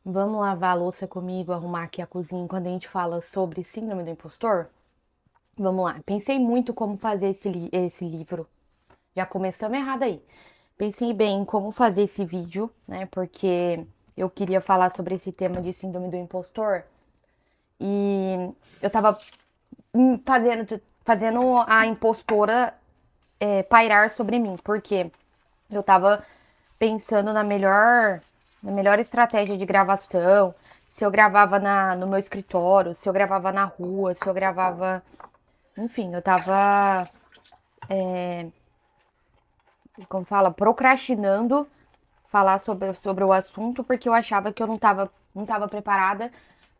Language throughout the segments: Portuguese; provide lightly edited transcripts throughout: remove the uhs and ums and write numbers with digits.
Vamos lavar a louça comigo, arrumar aqui a cozinha quando a gente fala sobre síndrome do impostor? Vamos lá. Pensei muito como fazer esse livro. Já começamos errado aí. Pensei bem em como fazer esse vídeo, né? Porque eu queria falar sobre esse tema de síndrome do impostor. E eu tava fazendo a impostora pairar sobre mim. Porque eu tava pensando na melhor estratégia de gravação, se eu gravava no meu escritório, se eu gravava na rua, se eu gravava. Enfim, eu tava, como fala, procrastinando falar sobre o assunto porque eu achava que eu não tava preparada,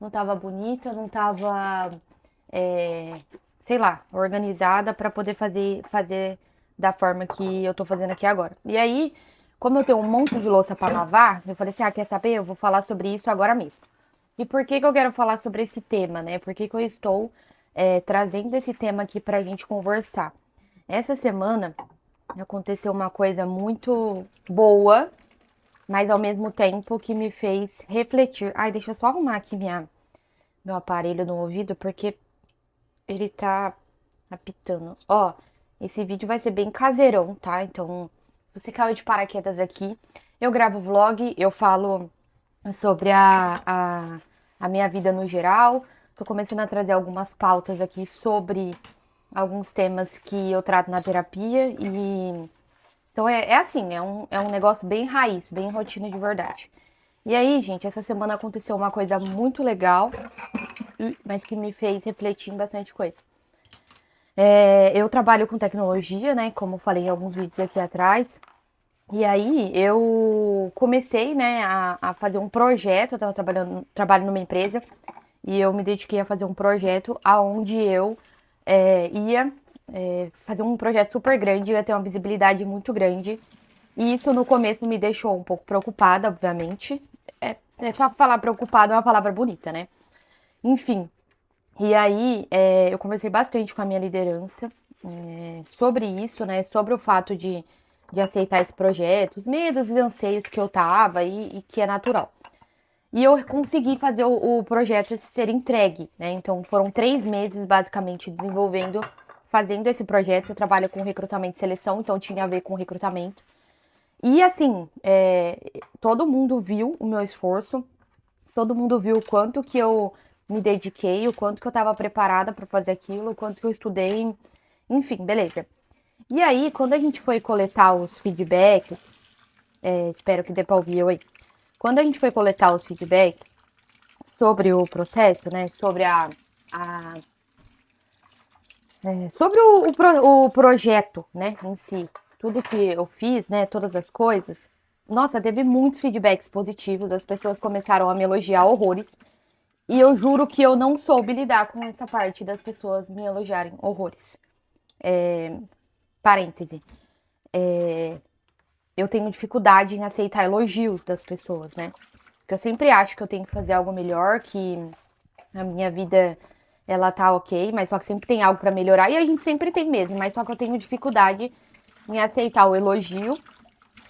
não tava bonita, não tava, é, sei lá, organizada para poder fazer da forma que eu tô fazendo aqui agora. E aí, como eu tenho um monte de louça para lavar, eu falei assim: ah, quer saber? Eu vou falar sobre isso agora mesmo. E por que que eu quero falar sobre esse tema, né? Por que que eu estou trazendo esse tema aqui pra gente conversar? Essa semana aconteceu uma coisa muito boa, mas ao mesmo tempo que me fez refletir. Ai, deixa eu só arrumar aqui meu aparelho no ouvido, porque ele tá apitando. Ó, esse vídeo vai ser bem caseirão, tá? Então, se você caiu de paraquedas aqui, eu gravo vlog, eu falo sobre a minha vida no geral. Tô começando a trazer algumas pautas aqui sobre alguns temas que eu trato na terapia e então é assim, é um negócio bem raiz, bem rotina de verdade. E aí, gente, essa semana aconteceu uma coisa muito legal, mas que me fez refletir em bastante coisa. Eu trabalho com tecnologia, né? Como eu falei em alguns vídeos aqui atrás. E aí eu comecei, né, a fazer um projeto. Eu tava trabalho numa empresa e eu me dediquei a fazer um projeto aonde eu ia fazer um projeto super grande, ia ter uma visibilidade muito grande. E isso no começo me deixou um pouco preocupada, obviamente. Pra falar preocupada é uma palavra bonita, né? Enfim, e aí eu conversei bastante com a minha liderança sobre isso, né? Sobre o fato de aceitar esse projeto, os medos e anseios que eu tava e que é natural. E eu consegui fazer o projeto ser entregue, né? Então foram 3 meses basicamente desenvolvendo, fazendo esse projeto. Eu trabalho com recrutamento e seleção, então tinha a ver com recrutamento. E assim, todo mundo viu o meu esforço, todo mundo viu o quanto que eu me dediquei, o quanto que eu estava preparada para fazer aquilo, o quanto que eu estudei, enfim, beleza. E aí, quando a gente foi coletar os feedbacks, espero que dê para ouvir eu aí. Quando a gente foi coletar os feedbacks sobre o processo, né, a sobre o projeto, né, em si, tudo que eu fiz, né, todas as coisas, nossa, teve muitos feedbacks positivos, as pessoas começaram a me elogiar horrores. E eu juro que eu não soube lidar com essa parte das pessoas me elogiarem horrores. Parêntese. Eu tenho dificuldade em aceitar elogios das pessoas, né? Porque eu sempre acho que eu tenho que fazer algo melhor, que a minha vida ela tá ok, mas só que sempre tem algo pra melhorar. E a gente sempre tem mesmo, mas só que eu tenho dificuldade em aceitar o elogio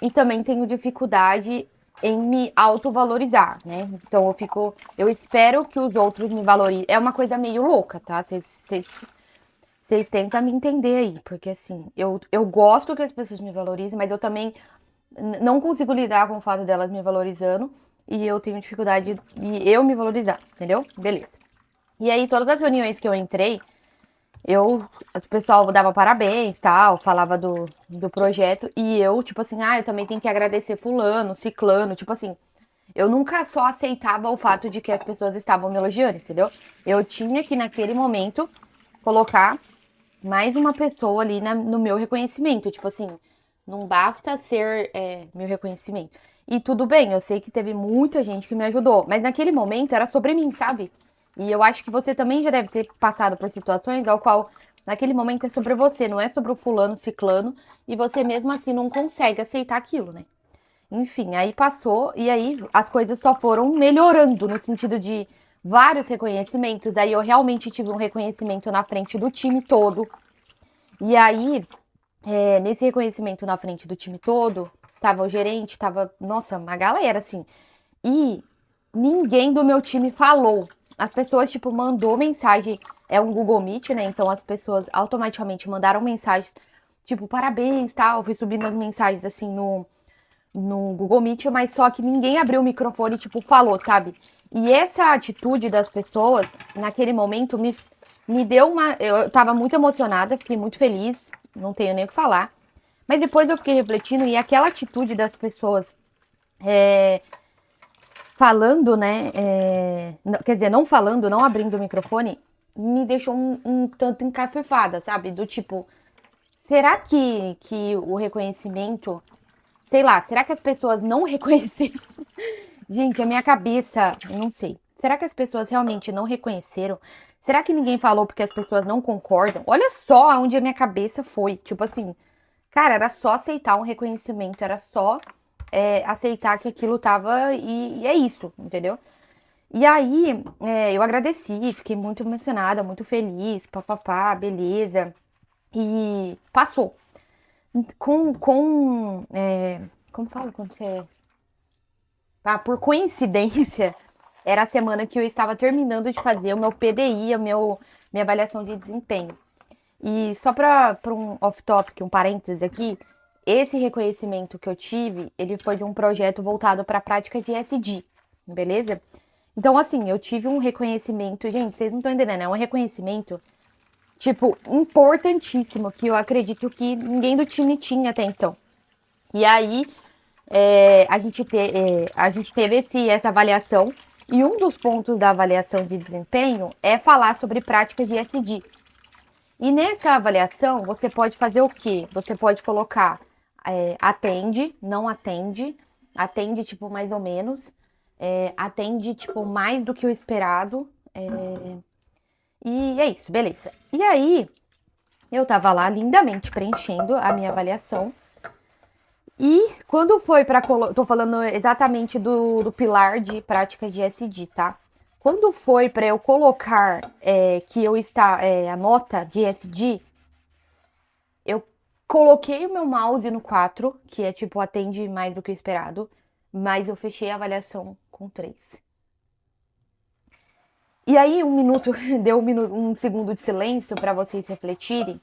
e também tenho dificuldade em me autovalorizar, né? Então eu espero que os outros me valorizem. É uma coisa meio louca, tá? Vocês tentam me entender aí, porque assim, eu gosto que as pessoas me valorizem, mas eu também não consigo lidar com o fato delas me valorizando e eu tenho dificuldade de eu me valorizar, entendeu? Beleza. E aí, todas as reuniões que eu entrei, o pessoal dava parabéns, tal, falava do projeto, e eu, tipo assim, eu também tenho que agradecer fulano, ciclano, tipo assim, eu nunca só aceitava o fato de que as pessoas estavam me elogiando, entendeu? Eu tinha que, naquele momento, colocar mais uma pessoa ali no meu reconhecimento. Tipo assim, não basta ser meu reconhecimento. E tudo bem, eu sei que teve muita gente que me ajudou, mas naquele momento era sobre mim, sabe? E eu acho que você também já deve ter passado por situações ao qual naquele momento é sobre você, não é sobre o fulano, ciclano, e você mesmo assim não consegue aceitar aquilo, né? Enfim, aí passou e aí as coisas só foram melhorando no sentido de vários reconhecimentos. Aí eu realmente tive um reconhecimento na frente do time todo. E aí, nesse reconhecimento na frente do time todo, tava o gerente, tava, nossa, uma galera assim. E ninguém do meu time falou. As pessoas, tipo, mandou mensagem. É um Google Meet, né? Então as pessoas automaticamente mandaram mensagens, tipo, parabéns, tal. Eu fui subindo as mensagens assim no Google Meet, mas só que ninguém abriu o microfone e, tipo, falou, sabe? E essa atitude das pessoas, naquele momento, me deu uma. Eu tava muito emocionada, fiquei muito feliz, não tenho nem o que falar. Mas depois eu fiquei refletindo e aquela atitude das pessoas falando, né? Quer dizer, não falando, não abrindo o microfone, me deixou um tanto encafifada, sabe? Do tipo, será que o reconhecimento. Sei lá, será que as pessoas não reconheceram? Gente, a minha cabeça, eu não sei. Será que as pessoas realmente não reconheceram? Será que ninguém falou porque as pessoas não concordam? Olha só aonde a minha cabeça foi. Tipo assim, cara, era só aceitar um reconhecimento, era só aceitar que aquilo tava e é isso, entendeu? E aí, eu agradeci, fiquei muito emocionada, muito feliz, papapá, beleza. E passou. Como fala quando você. Ah, por coincidência, era a semana que eu estava terminando de fazer o meu PDI, minha avaliação de desempenho. E só para um off-topic, um parênteses aqui, esse reconhecimento que eu tive, ele foi de um projeto voltado para a prática de SD, beleza? Então, assim, eu tive um reconhecimento, gente, vocês não estão entendendo, é um reconhecimento, tipo, importantíssimo, que eu acredito que ninguém do time tinha até então. E aí, a gente teve essa avaliação, e um dos pontos da avaliação de desempenho é falar sobre práticas de SD. E nessa avaliação, você pode fazer o quê? Você pode colocar atende, não atende, atende, tipo, mais ou menos, atende, tipo, mais do que o esperado, e é isso, beleza. E aí, eu tava lá lindamente preenchendo a minha avaliação, e quando foi para tô falando exatamente do pilar de prática de SD, tá? Quando foi para eu colocar que eu está a nota de SD, eu coloquei o meu mouse no 4, que é tipo atende mais do que o esperado, mas eu fechei a avaliação com 3. E aí um minuto deu um segundo de silêncio para vocês refletirem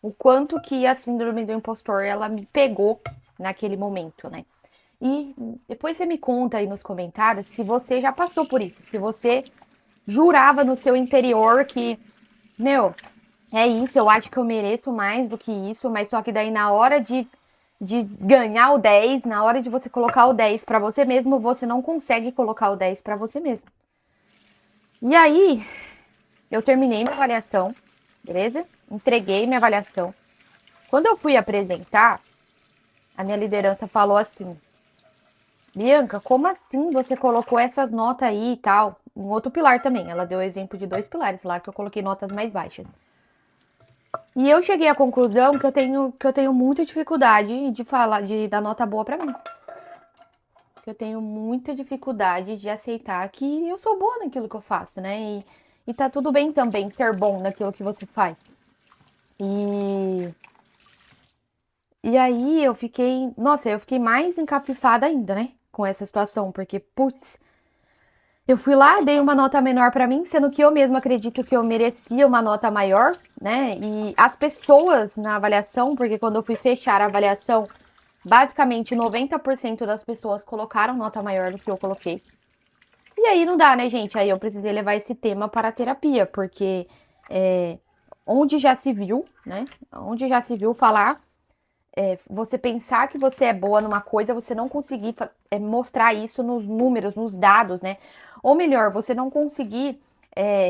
o quanto que a síndrome do impostor ela me pegou naquele momento, né? E depois você me conta aí nos comentários se você já passou por isso, se você jurava no seu interior que, meu, é isso, eu acho que eu mereço mais do que isso, mas só que daí na hora de ganhar o 10, na hora de você colocar o 10 para você mesmo, você não consegue colocar o 10 para você mesmo. E aí, eu terminei minha avaliação, beleza? Entreguei minha avaliação. Quando eu fui apresentar, a minha liderança falou assim: Bianca, como assim você colocou essas notas aí e tal? Um outro pilar também. Ela deu exemplo de 2 pilares lá que eu coloquei notas mais baixas. E eu cheguei à conclusão que eu tenho muita dificuldade de falar, de dar nota boa pra mim. Que eu tenho muita dificuldade de aceitar que eu sou boa naquilo que eu faço, né? E tá tudo bem também ser bom naquilo que você faz. E aí eu fiquei mais encafifada ainda, né? Com essa situação, porque, putz, eu fui lá, dei uma nota menor pra mim, sendo que eu mesma acredito que eu merecia uma nota maior, né? E as pessoas na avaliação, porque quando eu fui fechar a avaliação, basicamente 90% das pessoas colocaram nota maior do que eu coloquei. E aí não dá, né, gente? Aí eu precisei levar esse tema para a terapia, porque onde já se viu, né? Onde já se viu falar, você pensar que você é boa numa coisa, você não conseguir mostrar isso nos números, nos dados, né? Ou melhor, você não conseguir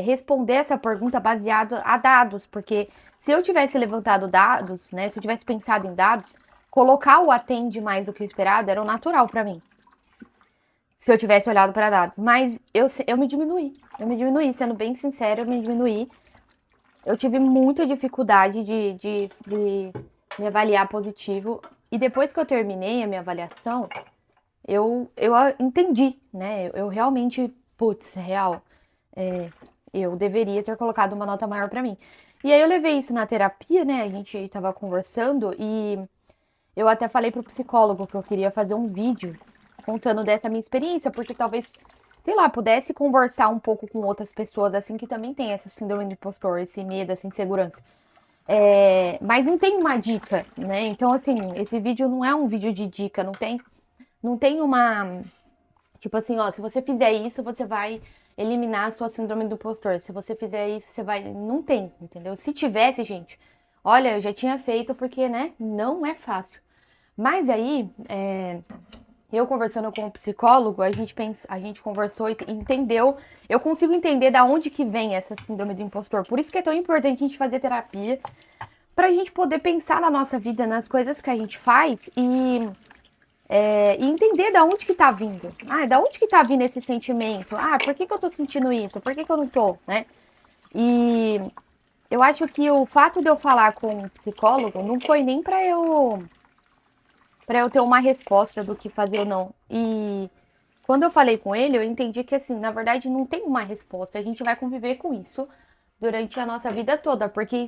responder essa pergunta baseado a dados, porque se eu tivesse levantado dados, né? Se eu tivesse pensado em dados, colocar o atende mais do que o esperado era o natural para mim. Se eu tivesse olhado para dados. Mas eu me diminuí. Eu me diminuí, sendo bem sincera, eu me diminuí. Eu tive muita dificuldade de me avaliar positivo. E depois que eu terminei a minha avaliação, eu entendi, né? Eu realmente, putz, real, eu deveria ter colocado uma nota maior para mim. E aí eu levei isso na terapia, né? A gente tava conversando e eu até falei pro psicólogo que eu queria fazer um vídeo contando dessa minha experiência, porque talvez sei lá, pudesse conversar um pouco com outras pessoas, assim, que também tem essa síndrome do impostor, esse medo, essa insegurança. Mas não tem uma dica, né? Então, assim, esse vídeo não é um vídeo de dica, não tem uma. Tipo assim, ó, se você fizer isso, você vai eliminar a sua síndrome do impostor. Se você fizer isso, você vai. Não tem, entendeu? Se tivesse, gente, olha, eu já tinha feito, porque, né? Não é fácil. Mas aí, eu conversando com o psicólogo, a gente conversou e entendeu. Eu consigo entender da onde que vem essa síndrome do impostor. Por isso que é tão importante a gente fazer terapia, pra gente poder pensar na nossa vida, nas coisas que a gente faz e entender da onde que tá vindo. Ah, da onde que tá vindo esse sentimento? Ah, por que que eu tô sentindo isso? Por que que eu não tô, né? E eu acho que o fato de eu falar com um psicólogo não foi nem para eu ter uma resposta do que fazer ou não. E quando eu falei com ele, eu entendi que assim, na verdade não tem uma resposta. A gente vai conviver com isso durante a nossa vida toda, porque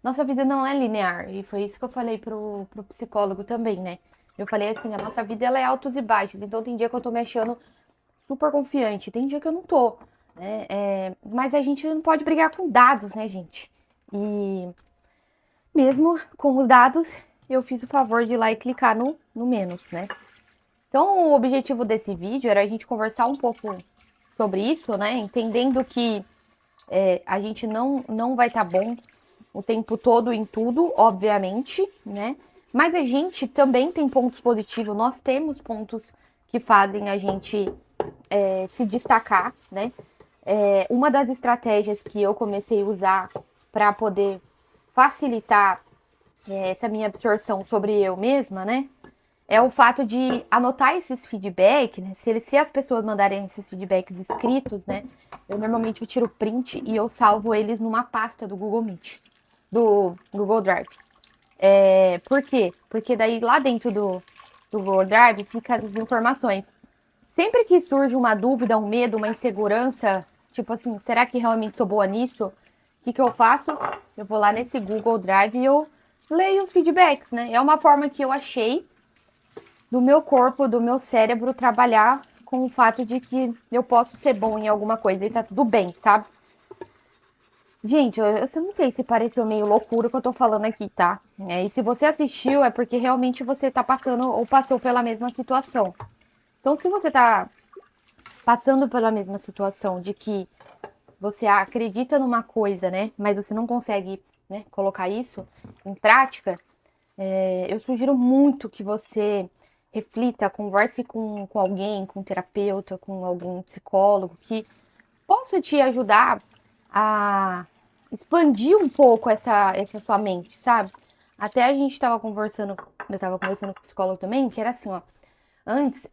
nossa vida não é linear. E foi isso que eu falei pro psicólogo também, né? Eu falei assim, a nossa vida ela é altos e baixos. Então tem dia que eu tô me achando super confiante, tem dia que eu não tô, né? Mas a gente não pode brigar com dados, né, gente? E mesmo com os dados, eu fiz o favor de ir lá e clicar no menos, né? Então, o objetivo desse vídeo era a gente conversar um pouco sobre isso, né? Entendendo que a gente não vai estar bom o tempo todo em tudo, obviamente, né? Mas a gente também tem pontos positivos, nós temos pontos que fazem a gente se destacar, né? Uma das estratégias que eu comecei a usar para poder facilitar essa minha absorção sobre eu mesma, né? É o fato de anotar esses feedbacks, né? Se as pessoas mandarem esses feedbacks escritos, né? Eu tiro print e eu salvo eles numa pasta do Google Meet, do Google Drive. Por quê? Porque daí lá dentro do Google Drive fica as informações. Sempre que surge uma dúvida, um medo, uma insegurança, tipo assim, será que realmente sou boa nisso? O que eu faço? Eu vou lá nesse Google Drive e eu leio os feedbacks, né? É uma forma que eu achei do meu corpo, do meu cérebro trabalhar com o fato de que eu posso ser bom em alguma coisa e tá tudo bem, sabe? Gente, eu não sei se pareceu meio loucura o que eu tô falando aqui, tá? E se você assistiu, é porque realmente você tá passando ou passou pela mesma situação. Então, se você tá passando pela mesma situação de que você acredita numa coisa, né? Mas você não consegue, né, colocar isso em prática, eu sugiro muito que você reflita, converse com alguém, com um terapeuta, com algum psicólogo que possa te ajudar a expandir um pouco essa sua mente, sabe? Até a gente tava conversando, eu tava conversando com o psicólogo também, que era assim, ó. Antes,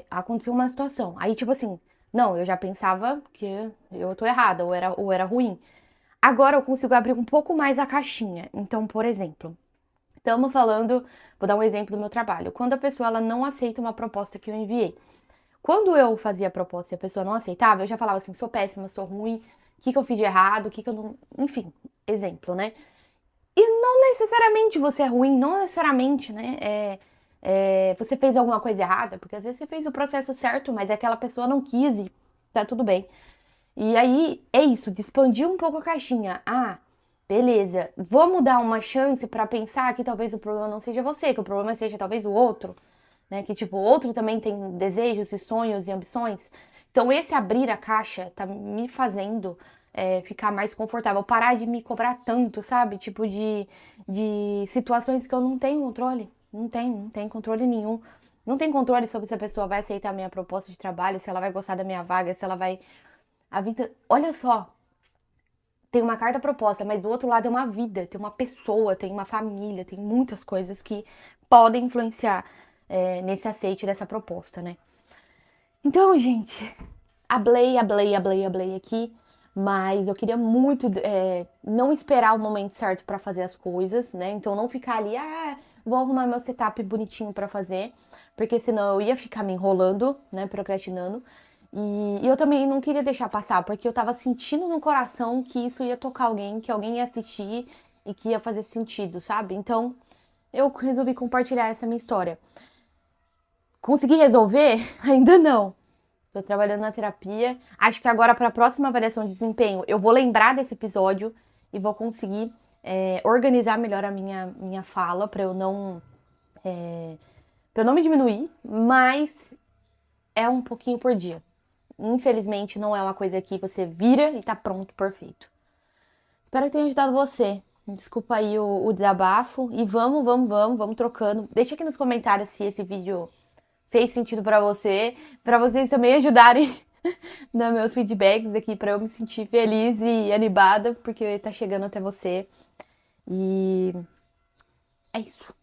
aconteceu uma situação. Aí, tipo assim, não, eu já pensava que eu tô errada, ou era ruim. Agora eu consigo abrir um pouco mais a caixinha. Então, por exemplo, estamos falando, vou dar um exemplo do meu trabalho. Quando a pessoa ela não aceita uma proposta que eu enviei. Quando eu fazia a proposta e a pessoa não aceitava, eu já falava assim, sou péssima, sou ruim, o que eu fiz de errado, o que eu não. Enfim, exemplo, né? E não necessariamente você é ruim, não necessariamente, né? Você fez alguma coisa errada, porque às vezes você fez o processo certo, mas aquela pessoa não quis e tá tudo bem. E aí é isso, de expandir um pouco a caixinha. Ah, beleza, vamos dar uma chance pra pensar que talvez o problema não seja você, que o problema seja talvez o outro, né? Que tipo, o outro também tem desejos e sonhos e ambições. Então esse abrir a caixa tá me fazendo ficar mais confortável, parar de me cobrar tanto, sabe? Tipo de situações que eu não tenho controle. Não tem controle nenhum. Não tem controle sobre se a pessoa vai aceitar a minha proposta de trabalho, se ela vai gostar da minha vaga, se ela vai. A vida. Olha só, tem uma carta proposta, mas do outro lado é uma vida, tem uma pessoa, tem uma família, tem muitas coisas que podem influenciar nesse aceite dessa proposta, né? Então, gente, hablei aqui, mas eu queria muito não esperar o momento certo pra fazer as coisas, né? Então não ficar ali, vou arrumar meu setup bonitinho pra fazer, porque senão eu ia ficar me enrolando, né, procrastinando. E eu também não queria deixar passar, porque eu tava sentindo no coração que isso ia tocar alguém, que alguém ia assistir e que ia fazer sentido, sabe? Então eu resolvi compartilhar essa minha história. Consegui resolver? Ainda não. Tô trabalhando na terapia. Acho que agora, para a próxima avaliação de desempenho, eu vou lembrar desse episódio e vou conseguir organizar melhor a minha fala para eu não. Para eu não me diminuir, mas é um pouquinho por dia. Infelizmente, não é uma coisa que você vira e tá pronto, perfeito. Espero que tenha ajudado você. Desculpa aí o desabafo. E vamos trocando. Deixa aqui nos comentários se esse vídeo fez sentido pra vocês também ajudarem nos meus feedbacks aqui, pra eu me sentir feliz e animada, porque tá chegando até você. E é isso.